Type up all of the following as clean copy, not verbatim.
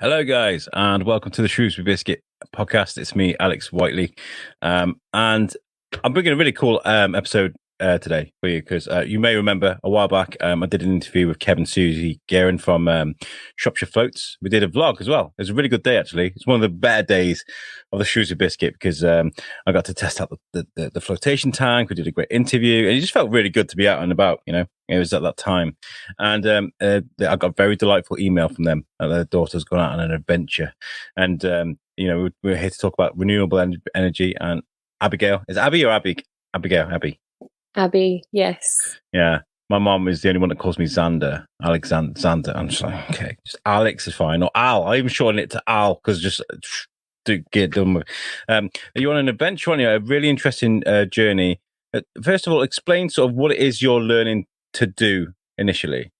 Hello, guys, and welcome to the Shrewsbury Biscuit podcast. It's me, Alex Whiteley, and I'm bringing a really cool episode today for you because you may remember a while back I did an interview with Kevin and Suzie Guerin from Shropshire Floats. We did a vlog as well. It was a really good day, actually. It's one of the better days of the Shrewsbury Biscuit because I got to test out the flotation tank. We did a great interview, and it just felt really good to be out and about, you know. It was at that time. And I got a very delightful email from them. Their daughter's gone out on an adventure. And, we're here to talk about renewable energy. And Abigail, is it Abby or Abby? Abigail, Abby. Abby, yes. Yeah. My mom is the only one that calls me Xander. Xander. I'm just like, okay, just Alex is fine. Or Al. I even shortened it to Al because just to get done with. You're on an adventure, aren't you? A really interesting journey. First of all, explain sort of what it is you're learning to do initially.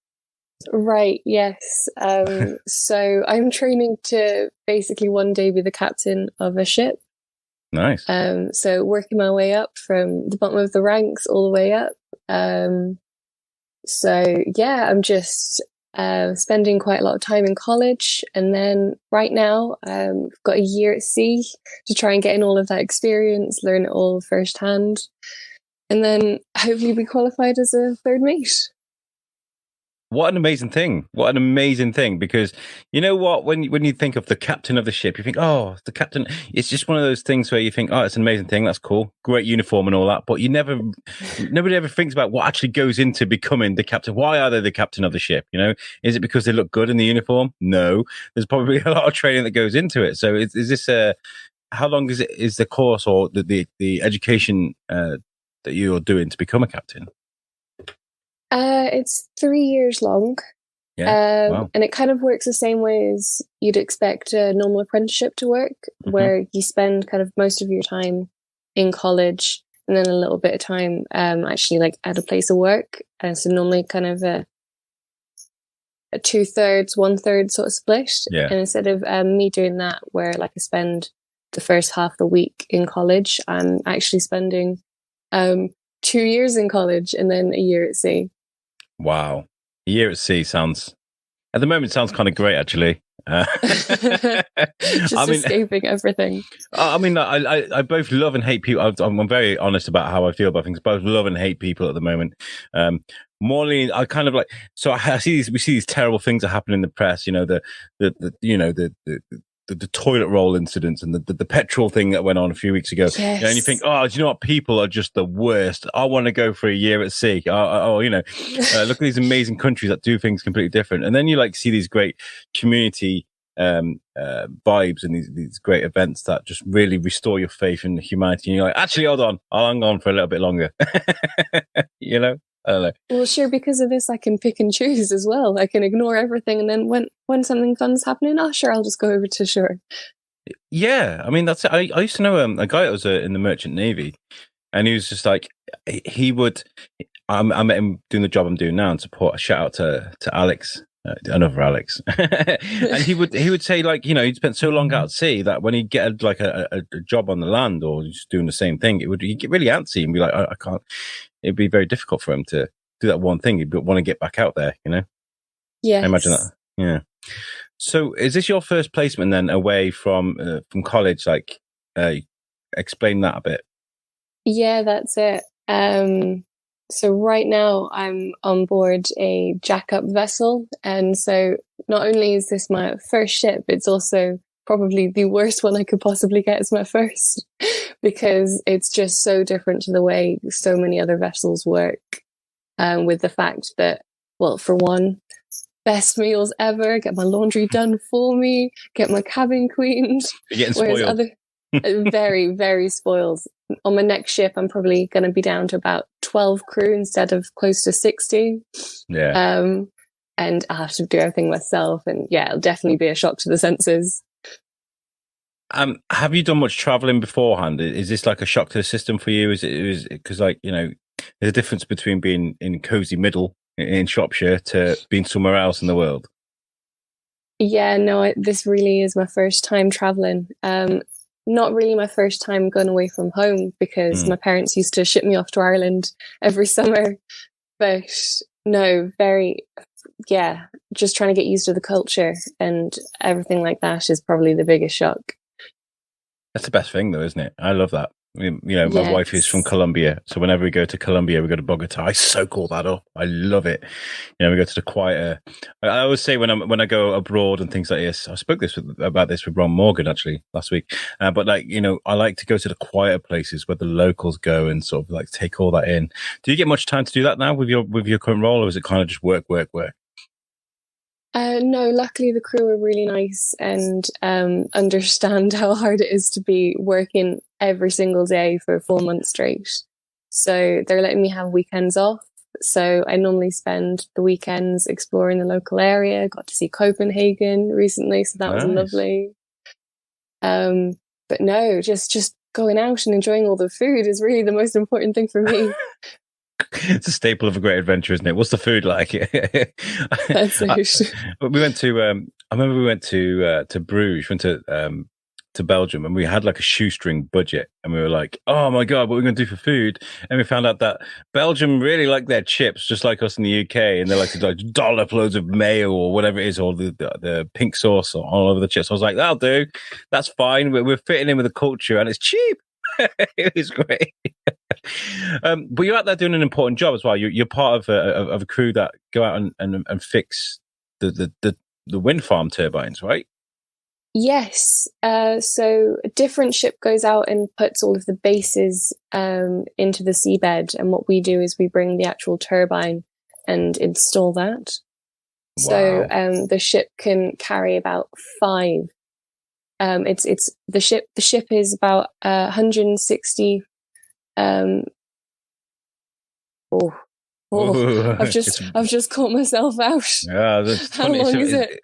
Right, yes. So I'm training to basically one day be the captain of a ship. Nice. So working my way up from the bottom of the ranks all the way up. So yeah, I'm just spending quite a lot of time in college, and then right now I've got a year at sea to try and get in all of that experience, learn it all firsthand, and then hopefully be qualified as a third mate. What an amazing thing. What an amazing thing. Because you know what, when you think of the captain of the ship, you think, oh, the captain, it's just one of those things where you think, oh, it's an amazing thing. That's cool. Great uniform and all that. But nobody ever thinks about what actually goes into becoming the captain. Why are they the captain of the ship? You know, is it because they look good in the uniform? No, there's probably a lot of training that goes into it. So is this how long is the course or the education that you're doing to become a captain? It's 3 years long. Yeah. Wow. And it kind of works the same way as you'd expect a normal apprenticeship to work, where you spend kind of most of your time in college and then a little bit of time actually like at a place of work. So normally kind of a 2/3, 1/3 sort of split. Yeah. And instead of me doing that, where like I spend the first half of the week in college, I'm actually spending 2 years in college and then a year at sea. Wow. A year at sea sounds kind of great, actually. Escaping everything. I both love and hate people. I'm very honest about how I feel about things. Both love and hate people at the moment. Morally, I kind of like. So we see these terrible things that happen in the press. You know, the toilet roll incidents and the petrol thing that went on a few weeks ago. Yes. You know, and you think, oh, do you know what? People are just the worst. I want to go for a year at sea. Look at these amazing countries that do things completely different. And then you like see these great community vibes and these great events that just really restore your faith in humanity. And you're like, actually, hold on, I'll hang on for a little bit longer. You know? I don't know. Well, sure, because of this, I can pick and choose as well. I can ignore everything, and then when something fun's happening, sure, I'll just go over to shore. Yeah, I mean, that's it. I used to know a guy that was in the Merchant Navy, and he was just like, he would. I met him doing the job I'm doing now in support. A shout out to Alex, another Alex, and he would say, like, you know, he'd spent so long out at sea that when he'd get a job on the land or just doing the same thing, he'd get really antsy and be like, I can't. It'd be very difficult for him to do that one thing. He'd want to get back out there, you know? Yeah. I imagine that. Yeah. So is this your first placement then away from college? Like, explain that a bit. Yeah, that's it. So right now I'm on board a jack-up vessel. And so not only is this my first ship, it's also probably the worst one I could possibly get as my first, because it's just so different to the way so many other vessels work. With the fact that, well, for one, best meals ever, get my laundry done for me, get my cabin cleaned. You're getting spoiled. Very, very spoiled. On my next ship, I'm probably going to be down to about 12 crew instead of close to 60. Yeah. And I have to do everything myself. And yeah, it'll definitely be a shock to the senses. Have you done much traveling beforehand? Is this like a shock to the system for you? Is it because, like, there's a difference between being in cozy Myddle in Shropshire to being somewhere else in the world? Yeah, no, this really is my first time traveling. Not really my first time going away from home because Mm. my parents used to ship me off to Ireland every summer. But no, yeah, just trying to get used to the culture and everything like that is probably the biggest shock. That's the best thing, though, isn't it? I love that. My wife is from Yes. Colombia, so whenever we go to Colombia, we go to Bogota. I soak all that up. I love it. We go to the quieter. I always say when I go abroad and things like this. I spoke about this with Ron Morgan actually last week. But I like to go to the quieter places where the locals go and sort of like take all that in. Do you get much time to do that now with your current role, or is it kind of just work, work, work? No, luckily the crew are really nice and understand how hard it is to be working every single day for a full month straight. So they're letting me have weekends off. So I normally spend the weekends exploring the local area. Got to see Copenhagen recently, so that was Nice. lovely. But no, just going out and enjoying all the food is really the most important thing for me. It's a staple of a great adventure, isn't it? What's the food like? That's it. We went to. I remember we went to Bruges, went to Belgium, and we had like a shoestring budget, and we were like, "Oh my god, what are we going to do for food?" And we found out that Belgium really like their chips, just like us in the UK, and they like to like dollop loads of mayo or whatever it is, or the pink sauce all over the chips. I was like, "That'll do. That's fine. We're fitting in with the culture, and it's cheap." It was great. But you're out there doing an important job as well. You're part of a crew that go out and fix the wind farm turbines, right? Yes. So a different ship goes out and puts all of the bases into the seabed, and what we do is we bring the actual turbine and install that. So Wow. the ship can carry about five. It's the ship. The ship is about 160. Um, oh, Ooh, I've just caught myself out. yeah, that's How funny. long is it?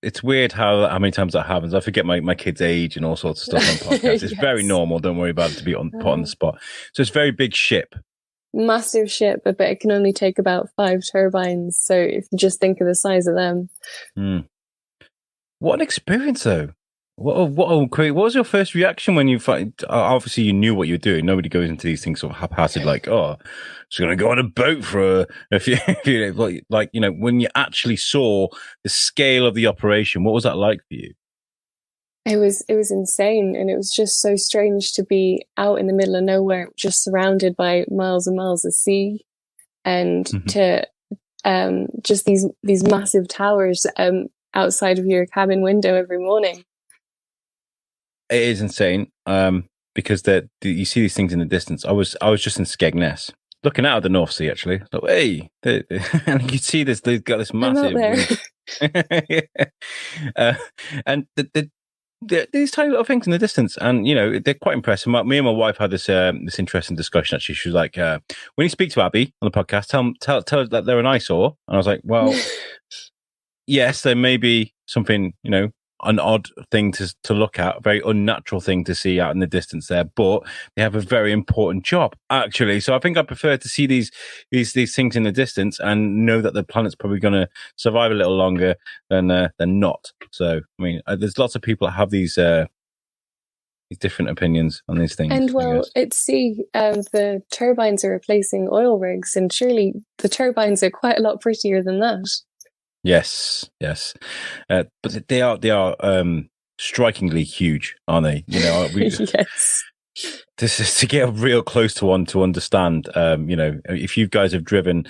It's weird how many times that happens. I forget my kid's age and all sorts of stuff on podcasts. It's very Yes. normal. Don't worry about it to be put on the spot. So it's a very big ship. Massive ship, but it can only take about five turbines. So if you just think of the size of them. Hmm. What an experience, though. What was your first reaction when you find? Obviously, you knew what you were doing. Nobody goes into these things sort of haphazard, like, "Oh, just going to go on a boat for a few." When you actually saw the scale of the operation, what was that like for you? It was insane, and it was just so strange to be out in the middle of nowhere, just surrounded by miles and miles of sea, and to just these massive towers outside of your cabin window every morning. It is insane, because you see these things in the distance. I was just in Skegness, looking out at the North Sea. Actually, so hey, and you see this. They've got this I'm out massive there. Yeah. And these tiny little things in the distance, and they're quite impressive. Me and my wife had this interesting discussion. Actually, she was like, "When you speak to Abby on the podcast, tell her that they're an eyesore." And I was like, "Well, yes, there may be something, an odd thing to look at, a very unnatural thing to see out in the distance there, but they have a very important job, actually. So I think I prefer to see these things in the distance and know that the planet's probably going to survive a little longer than not. So, I mean, there's lots of people that have these different opinions on these things. And I well, guess. at sea, the turbines are replacing oil rigs, and surely the turbines are quite a lot prettier than that. Yes, but they are strikingly huge, aren't they? Yes. This is to get real close to one to understand. If you guys have driven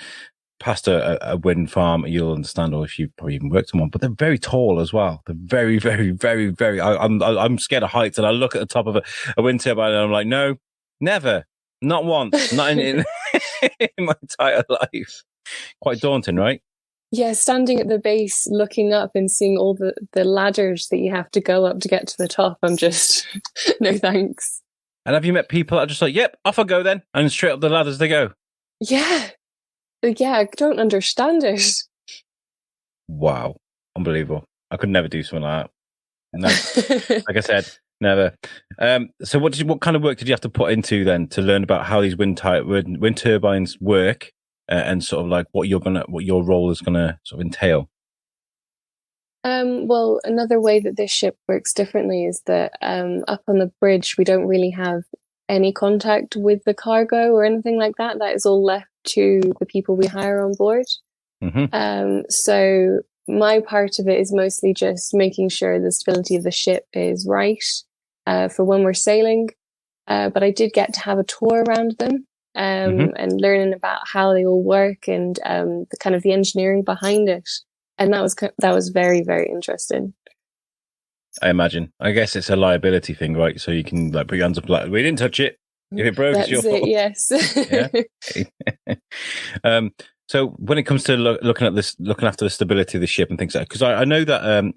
past a wind farm, you'll understand, or if you've probably even worked on one. But they're very tall as well. They're very, very, very, very. I'm scared of heights, and I look at the top of a wind turbine, and I'm like, no, never, not once, not in in my entire life. Quite daunting, right? Yeah, standing at the base, looking up and seeing all the ladders that you have to go up to get to the top, I'm just, no thanks. And have you met people that are just like, yep, off I go then, and straight up the ladders they go? Yeah. I don't understand it. Wow. Unbelievable. I could never do something like that. No, like I said, never. So what kind of work did you have to put into then to learn about how these wind turbines work, and sort of like what your role is gonna sort of entail? Well, another way that this ship works differently is that up on the bridge, we don't really have any contact with the cargo or anything like that. That is all left to the people we hire on board. So my part of it is mostly just making sure the stability of the ship is right for when we're sailing. But I did get to have a tour around them and learning about how they all work and the kind of the engineering behind it. And that was very, very interesting. I imagine. I guess it's a liability thing, right? So you can like put your hands up, like we didn't touch it. If it broke, it's your fault. Yes. Yeah. So when it comes to looking after the stability of the ship and things like that, because I know that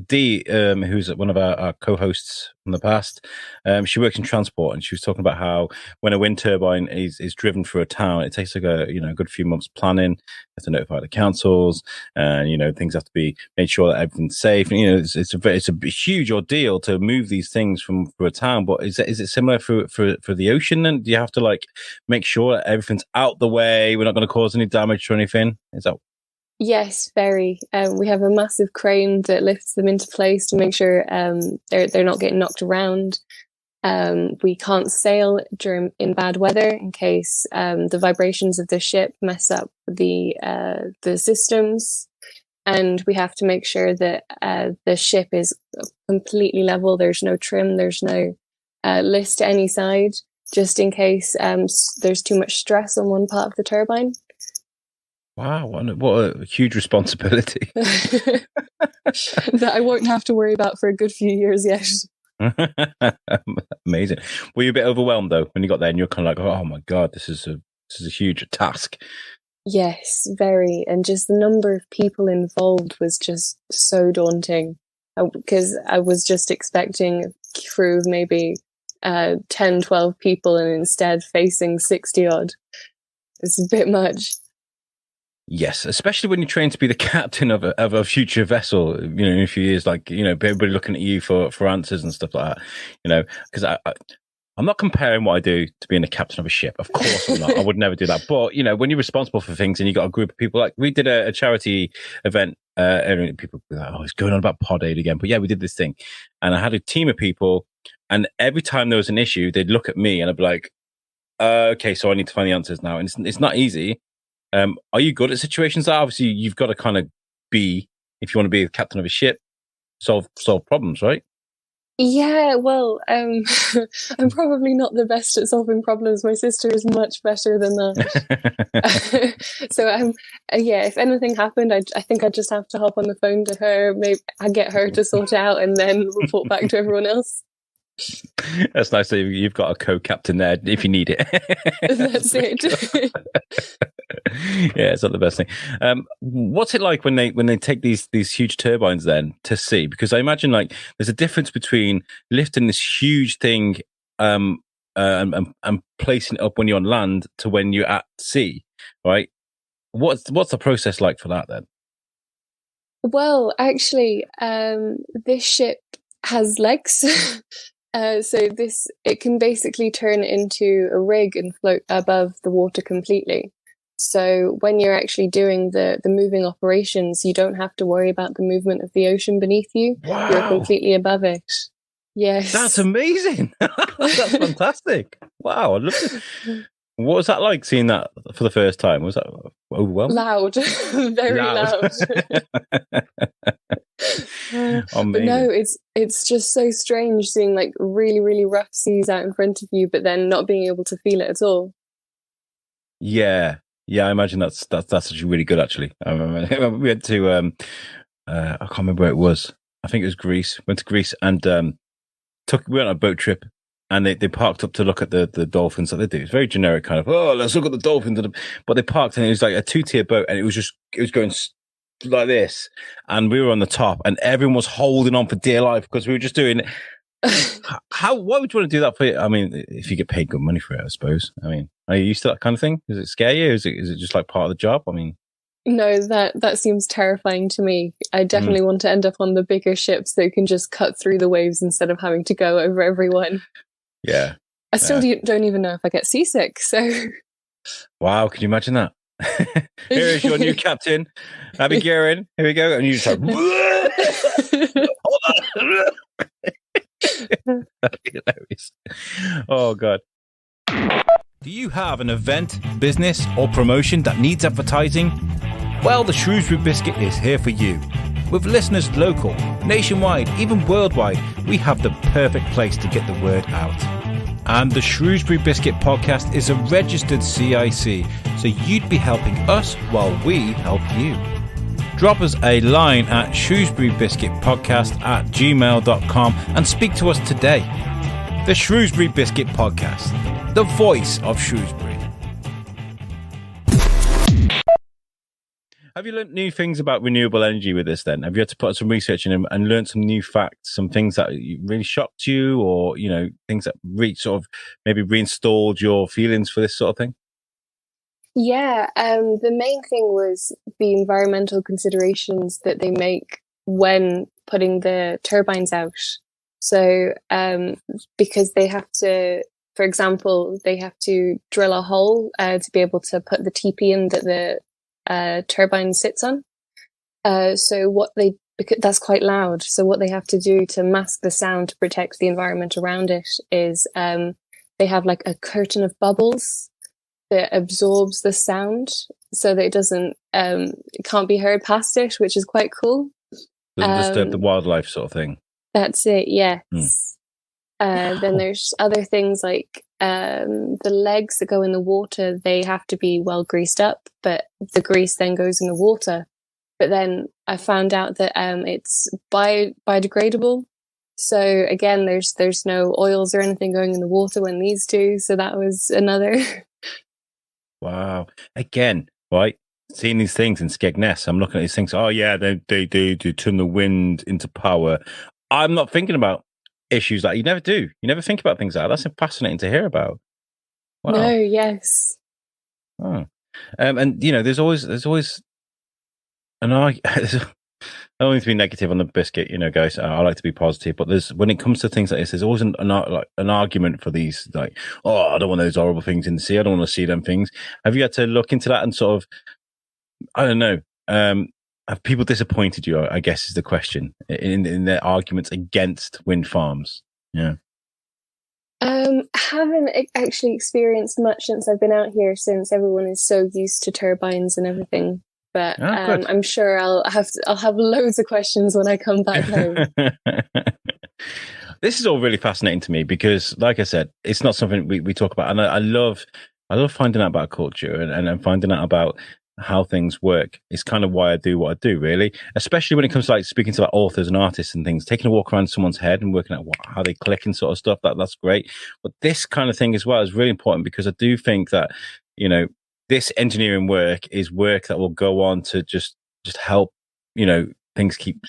Dee, who's one of our co-hosts from the past, she works in transport, and she was talking about how when a wind turbine is driven through a town, it takes like a good few months planning. You have to notify the councils, and things have to be made sure that everything's safe. And it's a huge ordeal to move these things through a town. But is it similar for the ocean? Then do you have to like make sure that everything's out the way? We're not going to cause any damage or anything. Is that? Yes, very. We have a massive crane that lifts them into place to make sure they're not getting knocked around. We can't sail in bad weather in case the vibrations of the ship mess up the systems, and we have to make sure that the ship is completely level. There's no trim. There's no list to any side, just in case there's too much stress on one part of the turbine. Wow, what a huge responsibility. That I won't have to worry about for a good few years yet. Amazing. Were you a bit overwhelmed though when you got there and you're kind of like, oh my God, this is a huge task? Yes, very. And just the number of people involved was just so daunting, because I was just expecting a crew of maybe 10, 12 people and instead facing 60 odd. It's a bit much. Yes, especially when you train to be the captain of a future vessel, in a few years, like, everybody looking at you for answers and stuff like that, because I'm not comparing what I do to being a captain of a ship. Of course I'm not. I would never do that. But, when you're responsible for things and you got a group of people, like we did a charity event, and people were like, oh, it's going on about Pod Aid again. But yeah, we did this thing and I had a team of people, and every time there was an issue, they'd look at me and I'd be like, okay, so I need to find the answers now. And it's not easy. Are you good at situations that obviously you've got to kind of be, if you want to be the captain of a ship, solve problems, right? Yeah, well, I'm probably not the best at solving problems. My sister is much better than that. So, yeah, if anything happened, I think I'd just have to hop on the phone to her. Maybe I'd get her to sort it out and then report back to everyone else. That's nice that you've got a co-captain there if you need it. That's it. Yeah, it's not the best thing. What's it like when they take these huge turbines then to sea? Because I imagine like there's a difference between lifting this huge thing and placing it up when you're on land to when you're at sea, right? What's the process like for that then? Well, actually, this ship has legs. So it can basically turn into a rig and float above the water completely. So when you're actually doing the moving operations, you don't have to worry about the movement of the ocean beneath you. Wow. You're completely above it. Yes. That's amazing. That's fantastic. Wow. I love it. What was that like seeing that for the first time? Was that overwhelming? Loud. Very loud. But no, it's just so strange seeing like really, really rough seas out in front of you, but then not being able to feel it at all. Yeah. I imagine that's actually really good. Actually, I remember we went to I can't remember where it was. I think it was Greece. Went to Greece and we went on a boat trip, and they parked up to look at the dolphins that they do. It's very generic kind of, oh, let's look at the dolphins. But they parked, and it was like a 2-tier boat, and it was going like this, and we were on the top, and everyone was holding on for dear life because we were just doing. Why would you want to do that for? I mean, if you get paid good money for it, I suppose. I mean, are you used to that kind of thing? Does it scare you? Is it just like part of the job? I mean, No, that seems terrifying to me. I definitely want to end up on the bigger ships that can just cut through the waves instead of having to go over everyone. Yeah. I still don't even know if I get seasick, so... Wow, can you imagine that? Here is your new captain, Abi Guerin. Here we go. And you just like... Hold on. Hilarious. Oh, God. Do you have an event, business, or promotion that needs advertising? Well, the Shrewsbury Biscuit is here for you. With listeners local, nationwide, even worldwide, we have the perfect place to get the word out. And the Shrewsbury Biscuit podcast is a registered CIC, so you'd be helping us while we help you. Drop us a line at shrewsburybiscuitpodcast@gmail.com and speak to us today. The Shrewsbury Biscuit Podcast, the voice of Shrewsbury. Have you learned new things about renewable energy with this then? Have you had to put some research in and learn some new facts, some things that really shocked you, or, you know, things that sort of maybe reinstalled your feelings for this sort of thing? Yeah, the main thing was the environmental considerations that they make when putting the turbines out. So, because they have to, for example, they have to drill a hole to be able to put the teepee in that the turbine sits on. Because that's quite loud. So what they have to do to mask the sound to protect the environment around it is they have like a curtain of bubbles that absorbs the sound so that it it can't be heard past it, which is quite cool. Doesn't disturb the wildlife sort of thing. That's it, yes. Then there's other things like the legs that go in the water, they have to be well greased up, but the grease then goes in the water. But then I found out that it's biodegradable. So again, there's no oils or anything going in the water when these do. So that was another. Wow. Again, right? Seeing these things in Skegness, I'm looking at these things. Oh yeah, they turn the wind into power. I'm not thinking about issues like you never do. You never think about things like that. That's fascinating to hear about. Wow. No, yes. Oh. And you know, there's always an argument. I don't mean to be negative on the biscuit, you know, guys. I like to be positive, but when it comes to things like this, there's always an argument for these, like, oh, I don't want those horrible things in the sea. I don't want to see them things. Have you had to look into that and sort of, I don't know, have people disappointed you? I guess is the question in their arguments against wind farms. Yeah. Haven't actually experienced much since I've been out here, since everyone is so used to turbines and everything. But I'm sure I'll have loads of questions when I come back home. This is all really fascinating to me because, like I said, it's not something we talk about, and I love finding out about culture and finding out about how things work. It's kind of why I do what I do, really, especially when it comes to like speaking to like authors and artists and things, taking a walk around someone's head and working out how they click and sort of stuff. That's great. But this kind of thing as well is really important because I do think that, you know, this engineering work is work that will go on to just help, you know, things keep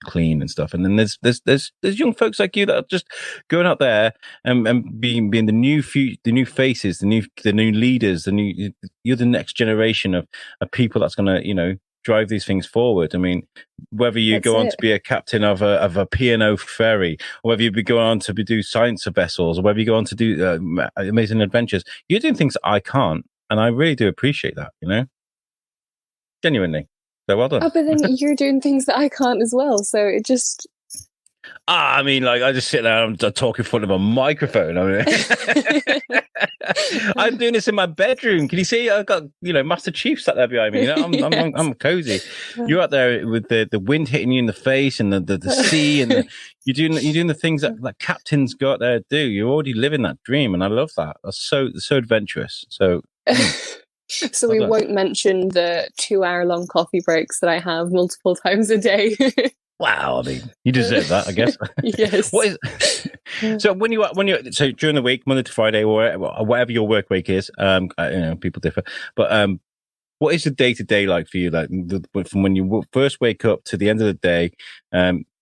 clean and stuff. And then there's young folks like you that are just going out there and being the new faces, the new leaders, you're the next generation of people that's going to, you know, drive these things forward. I mean, whether you go on to be a captain of a P&O ferry, or whether you be going on to do science vessels, or whether you go on to do amazing adventures, you're doing things that I can't, and I really do appreciate that, you know, genuinely. So well done. Oh, but then you're doing things that I can't as well, so it just... I mean, like, I just sit there and talk in front of a microphone. I mean, I'm doing this in my bedroom. Can you see? I've got, you know, Master Chief sat there behind me. You know, I'm cozy. You're out there with the wind hitting you in the face and the sea, and you're doing the things that captains go out there to do. You're already living that dream, and I love that. That's so adventurous. So. So we won't mention the 2-hour-long coffee breaks that I have multiple times a day. Wow, I mean, you deserve that, I guess. Yes. So when you so during the week, Monday to Friday, or whatever your work week is, you know, people differ, but what is the day to day like for you? Like from when you first wake up to the end of the day,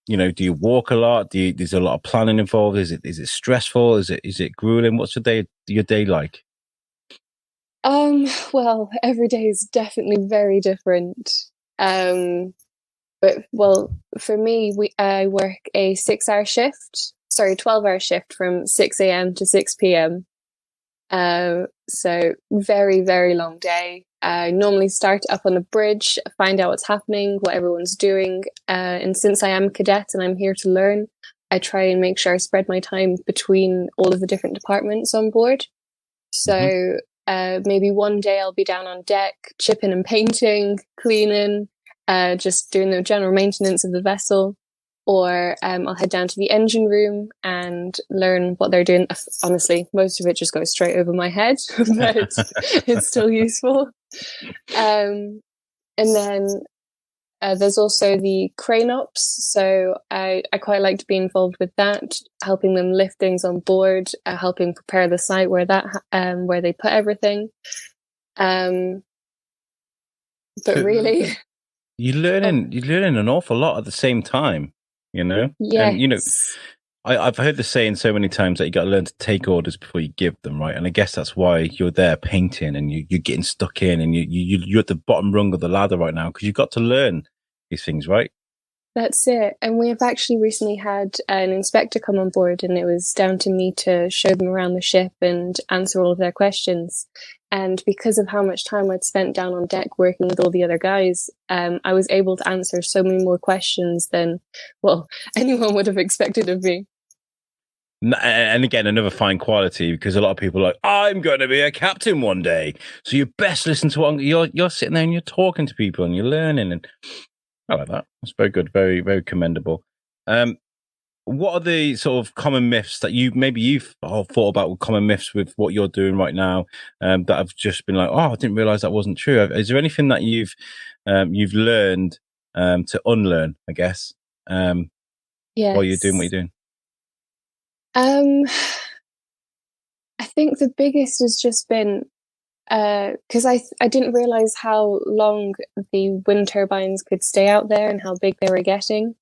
you know, do you walk a lot? There's a lot of planning involved. Is it stressful? Is it grueling? What's your day like? Well, every day is definitely very different. Um, but well, for me, I work a 6 hour shift, sorry, 12-hour shift from 6 a.m. to 6 p.m. So very, very long day. I normally start up on a bridge, find out what's happening, what everyone's doing. And since I am a cadet and I'm here to learn, I try and make sure I spread my time between all of the different departments on board. Mhm. So maybe one day I'll be down on deck, chipping and painting, cleaning, just doing the general maintenance of the vessel. Or I'll head down to the engine room and learn what they're doing. Honestly, most of it just goes straight over my head, but it's still useful. Um, and then there's also the crane ops. So I quite like to be involved with that, helping them lift things on board, helping prepare the site where they put everything. But So really, you're learning an awful lot at the same time, you know? And yes, I've heard the saying so many times that you got to learn to take orders before you give them, right? And I guess that's why you're there painting and you're getting stuck in and you're at the bottom rung of the ladder right now because you've got to learn these things, right? that's it. And we have actually recently had an inspector come on board, and it was down to me to show them around the ship and answer all of their questions. And because of how much time I'd spent down on deck working with all the other guys, I was able to answer so many more questions than, well, anyone would have expected of me. And again, another fine quality because a lot of people are like, I'm going to be a captain one day. So you best listen to what you're sitting there and you're talking to people and you're learning. And I like that. That's very good. Very, very commendable. What are the sort of common myths that you've thought about with common myths with what you're doing right now that have just been like, oh, I didn't realize that wasn't true. Is there anything that you've learned to unlearn, I guess, while you're doing what you're Yes. doing? Um, I think the biggest has just been because I didn't realize how long the wind turbines could stay out there and how big they were getting.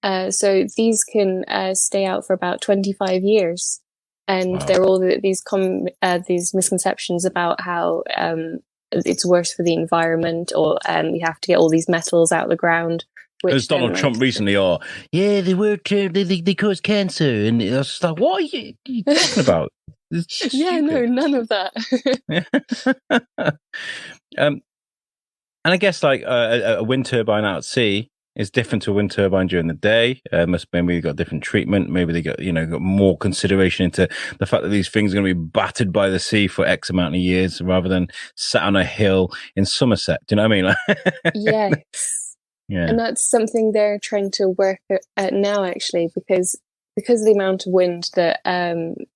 So these can stay out for about 25 years, and Wow. there are all these misconceptions about how it's worse for the environment, or you have to get all these metals out of the ground. As Which Donald then, Trump recently, yeah, they were they cause cancer, and I was just like, what are you talking about? It's yeah, no, stupid. none of that. And I guess like a wind turbine out at sea is different to a wind turbine during the day. Maybe they got different treatment. Maybe they got got more consideration into the fact that these things are going to be battered by the sea for X amount of years rather than sat on a hill in Somerset. Do you know what I mean? Yes. Yeah. And that's something they're trying to work at now, actually, because of the amount of wind that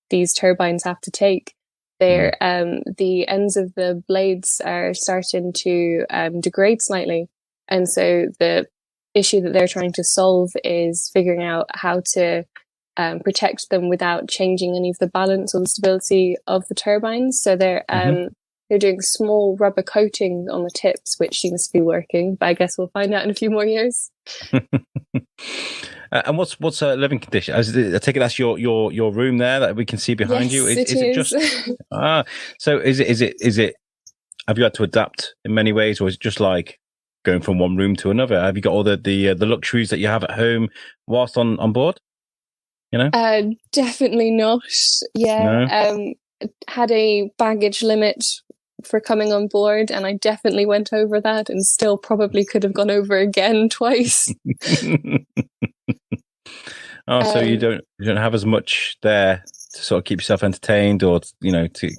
these turbines have to take, they're the ends of the blades are starting to degrade slightly, and so the issue that they're trying to solve is figuring out how to protect them without changing any of the balance or the stability of the turbines. So they're doing small rubber coating on the tips, which seems to be working, but I guess we'll find out in a few more years. And what's a living condition? I take it that's your room there that we can see behind Yes, you. Is it it is. just so is it have you had to adapt in many ways, or is it just like going from one room to another? Have you got all the luxuries that you have at home whilst on board? Definitely not. Yeah. No. Had a baggage limit for coming on board, and I definitely went over that, and still probably could have gone over again twice. Oh, so you don't have as much there to sort of keep yourself entertained, or to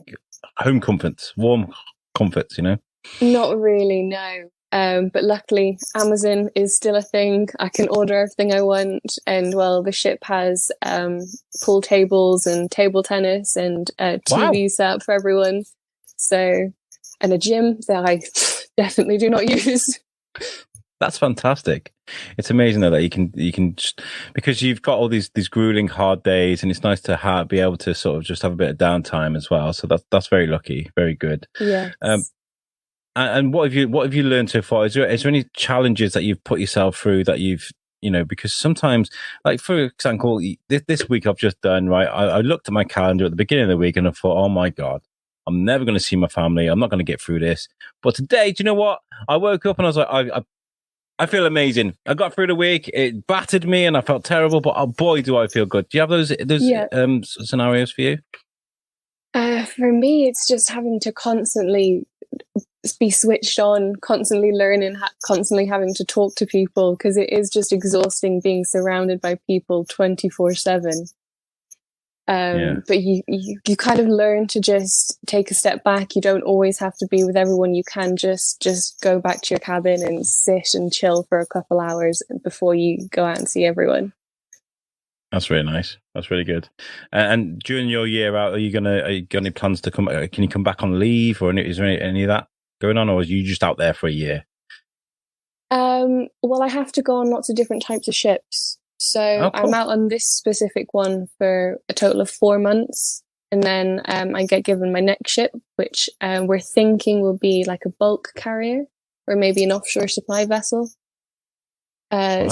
home comforts, warm comforts. Not really, no. But luckily, Amazon is still a thing. I can order everything I want, and well, the ship has pool tables and table tennis and TV set up for everyone. So, and a gym that I definitely do not use. That's fantastic. It's amazing though that you can just, because you've got all these grueling hard days, and it's nice to be able to sort of just have a bit of downtime as well. So that's very lucky, very good. Yes. And what have you learned so far? Is there any challenges that you've put yourself through that you've because sometimes, like for example, this week I've just done right. I looked at my calendar at the beginning of the week and I thought, oh my god, I'm never going to see my family. I'm not going to get through this. But today, do you know what? I woke up and I was like, I feel amazing. I got through the week. It battered me and I felt terrible, but oh boy, do I feel good. Do you have those scenarios for you? For me, it's just having to constantly be switched on, constantly learning, constantly having to talk to people, because it is just exhausting being surrounded by people 24/7. But you kind of learn to just take a step back. You don't always have to be with everyone. You can just go back to your cabin and sit and chill for a couple hours before you go out and see everyone. That's really nice. That's really good. And during your year out, are you got any plans to come? Can you come back on leave, or is there any of that going on, or are you just out there for a year? Well, I have to go on lots of different types of ships. So cool. I'm out on this specific one for a total of 4 months. And then I get given my next ship, which we're thinking will be like a bulk carrier or maybe an offshore supply vessel. But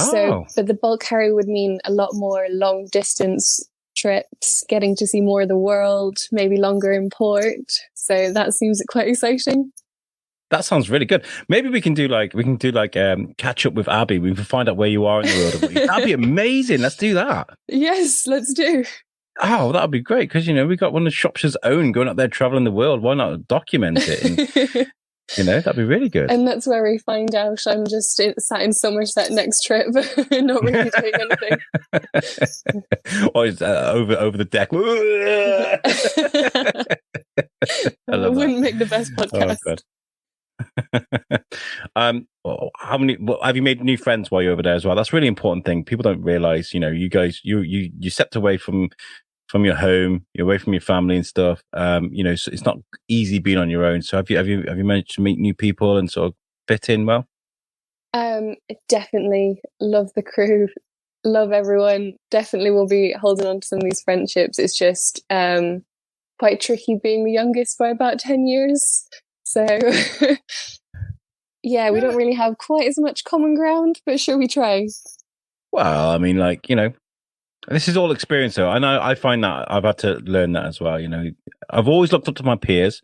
the bulk carrier would mean a lot more long distance trips, getting to see more of the world, maybe longer in port. So that seems quite exciting. That sounds really good. Maybe we can do catch up with Abi. We can find out where you are in the world. That'd be amazing. Let's do that. Yes, let's do. Oh, that'd be great because we got one of Shropshire's own going up there traveling the world. Why not document it? And, that'd be really good. And that's where we find out I'm just sat in Somerset next trip, not really doing anything. Or it's over the deck. I love wouldn't make the best podcast. Oh, God. How many? Have you made new friends while you're over there as well? That's a really important thing. People don't realize, you guys, you stepped away from your home, you're away from your family and stuff. So it's not easy being on your own. So have you managed to meet new people and sort of fit in well? Definitely love the crew, love everyone. Definitely will be holding on to some of these friendships. It's just quite tricky being the youngest by about 10 years. So, we don't really have quite as much common ground, but sure, we try. Well, I mean, this is all experience, though. I find that I've had to learn that as well. I've always looked up to my peers,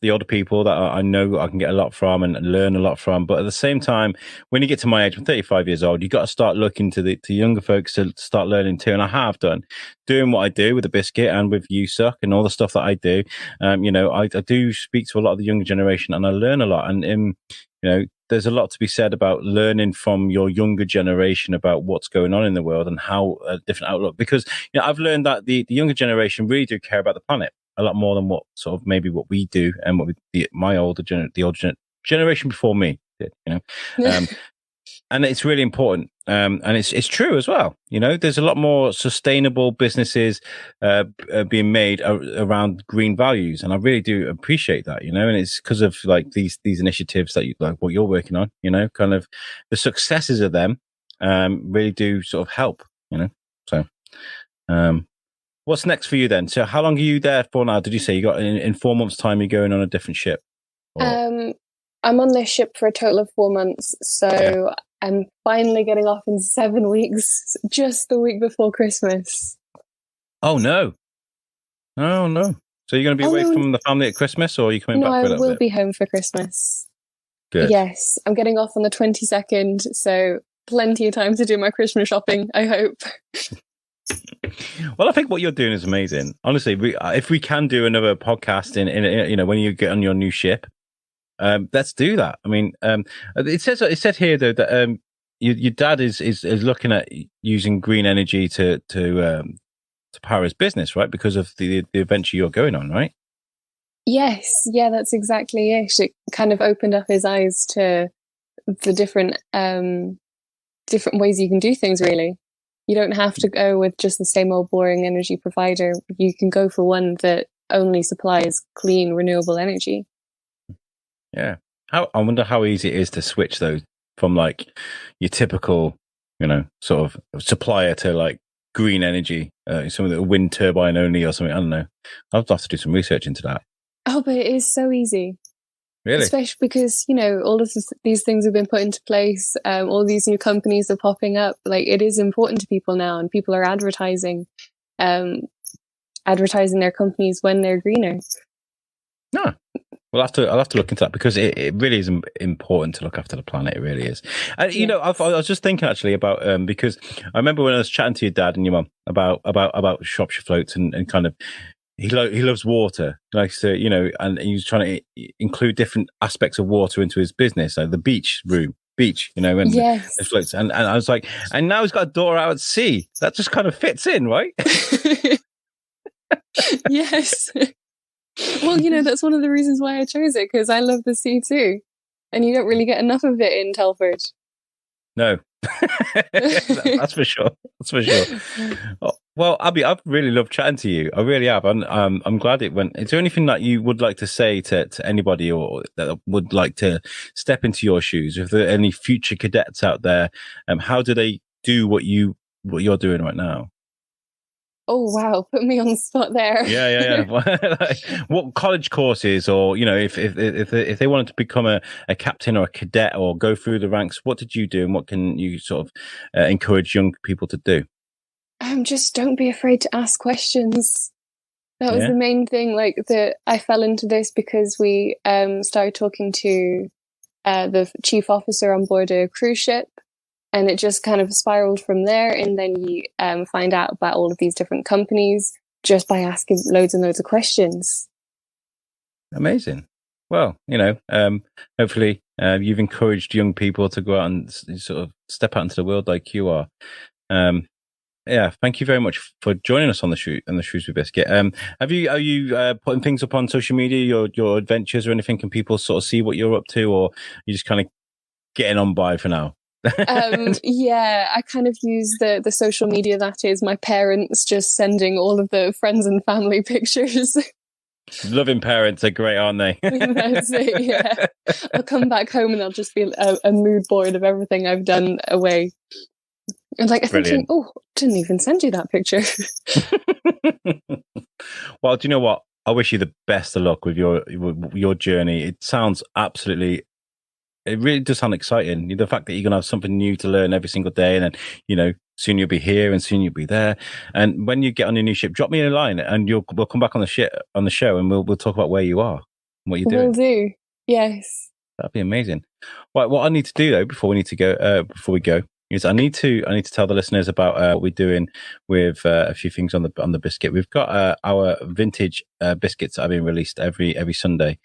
the older people that I know I can get a lot from and learn a lot from. But at the same time, when you get to my age, I'm 35 years old, you've got to start looking to younger folks to start learning too. And I have doing what I do with the biscuit and with USUC and all the stuff that I do. I do speak to a lot of the younger generation and I learn a lot. And, there's a lot to be said about learning from your younger generation about what's going on in the world and how a different outlook, because, I've learned that the younger generation really do care about the planet a lot more than what sort of maybe what we do and what the older generation before me did, and it's really important. And it's true as well. There's a lot more sustainable businesses being made around green values, and I really do appreciate that. And it's because of these initiatives that what you're working on. Kind of the successes of them really do sort of help. So. What's next for you then? So how long are you there for now? Did you say you got in 4 months' time you're going on a different ship? Or? I'm on this ship for a total of 4 months. So I'm finally getting off in 7 weeks, just the week before Christmas. Oh, no. Oh, no. So you're going to be away from the family at Christmas, or are you coming back for a little bit? No, I will be home for Christmas. Good. Yes, I'm getting off on the 22nd, so plenty of time to do my Christmas shopping, I hope. Well, I think what you're doing is amazing. Honestly, if we can do another podcast in when you get on your new ship, let's do that. I mean, it said here though that your dad is looking at using green energy to power his business, right? Because of the adventure you're going on, right? Yes, that's exactly it. It kind of opened up his eyes to the different ways you can do things, really. You don't have to go with just the same old boring energy provider. You can go for one that only supplies clean, renewable energy. Yeah. I wonder how easy it is to switch those from your typical, sort of supplier to green energy, some of the wind turbine only or something. I don't know. I'll have to do some research into that. Oh, but it is so easy. Really? Especially because, all of these things have been put into place. All these new companies are popping up. It is important to people now, and people are advertising their companies when they're greener. No. I'll have to look into that because it really is important to look after the planet. It really is. And you know, I was just thinking actually about because I remember when I was chatting to your dad and your mum about Shropshire Floats and kind of he loves water, he likes to, you know, and he's trying to include different aspects of water into his business, like the beach, you know, and the floats. And I was like, and now he's got a daughter out at sea. That just kind of fits in, right? Yes. Well, you know, that's one of the reasons why I chose it, because I love the sea too. And you don't really get enough of it in Telford. No. That's for sure. That's for sure. Oh, well, Abby, I've really loved chatting to you. I really have. And I'm glad it went. Is there anything that you would like to say to anybody or that would like to step into your shoes? If there are any future cadets out there, how do they do what you're doing right now? Oh, wow. Put me on the spot there. Yeah. Like, what college courses, or, you know, if they wanted to become a captain or a cadet or go through the ranks, what did you do and what can you sort of encourage young people to do? Just don't be afraid to ask questions. That was the main thing. Like, I fell into this because we started talking to the chief officer on board a cruise ship. And it just kind of spiraled from there. And then you find out about all of these different companies just by asking loads and loads of questions. Amazing. Well, you know, hopefully you've encouraged young people to go out and sort of step out into the world like you are. Yeah, thank you very much for joining us on the Shrewsbury Biscuit. Are you putting things up on social media, your adventures or anything? Can people sort of see what you're up to, or you just kind of getting on by for now? Yeah, I kind of use the social media that is my parents just sending all of the friends and family pictures. Loving parents are great, aren't they? That's it, yeah. I'll come back home and I'll just be a mood board of everything I've done away. And like, I'm thinking, didn't even send you that picture. Well, do you know what? I wish you the best of luck with your journey. It sounds absolutely. It really does sound exciting. The fact that you're going to have something new to learn every single day, and then, you know, soon you'll be here and soon you'll be there. And when you get on your new ship, drop me a line and we'll come back on the show and we'll talk about where you are and what you're doing. Will do. Yes. That'd be amazing. Right, what I need to do though before we go is I need to tell the listeners about what we're doing with a few things on the biscuit. We've got our vintage biscuits that are being released every Sunday.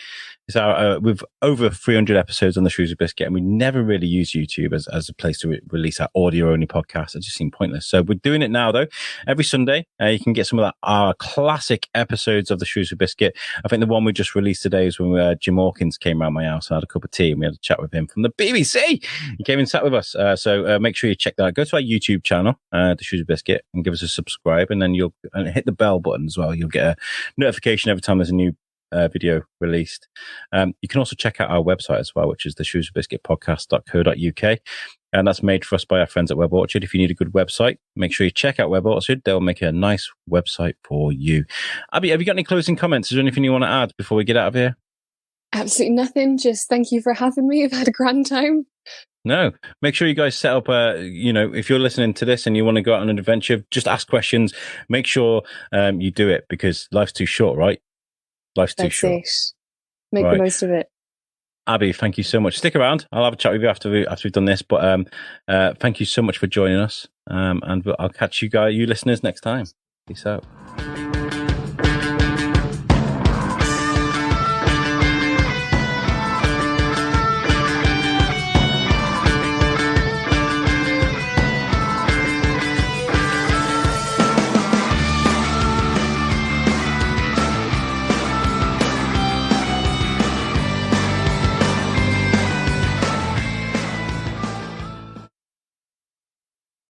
So we've over 300 episodes on the Shrewsbury Biscuit, and we never really use YouTube as a place to release our audio-only podcast. It just seemed pointless. So we're doing it now, though. Every Sunday, you can get some of our classic episodes of the Shrewsbury Biscuit. I think the one we just released today is when Jim Hawkins came around my house and had a cup of tea, and we had a chat with him from the BBC. He came and sat with us. So make sure you check that out. Go to our YouTube channel, the Shrewsbury Biscuit, and give us a subscribe, and then you'll hit the bell button as well. You'll get a notification every time there's a new video released. You can also check out our website as well, which is the shrewsburybiscuitpodcast.co.uk, and that's made for us by our friends at Web Orchard. If you need a good website, make sure you check out Web Orchard. They'll make a nice website for you. Abby, have you got any closing comments? Is there anything you want to add before we get out of here? Absolutely nothing. Just thank you for having me. I've had a grand time. No, make sure you guys set up if you're listening to this and you want to go out on an adventure, just ask questions. Make sure you do it, because life's too short, right? Life's too short. Make the most of it. Abby, thank you so much. Stick around. I'll have a chat with you after we've done this. But thank you so much for joining us. And I'll catch you listeners next time. Peace out.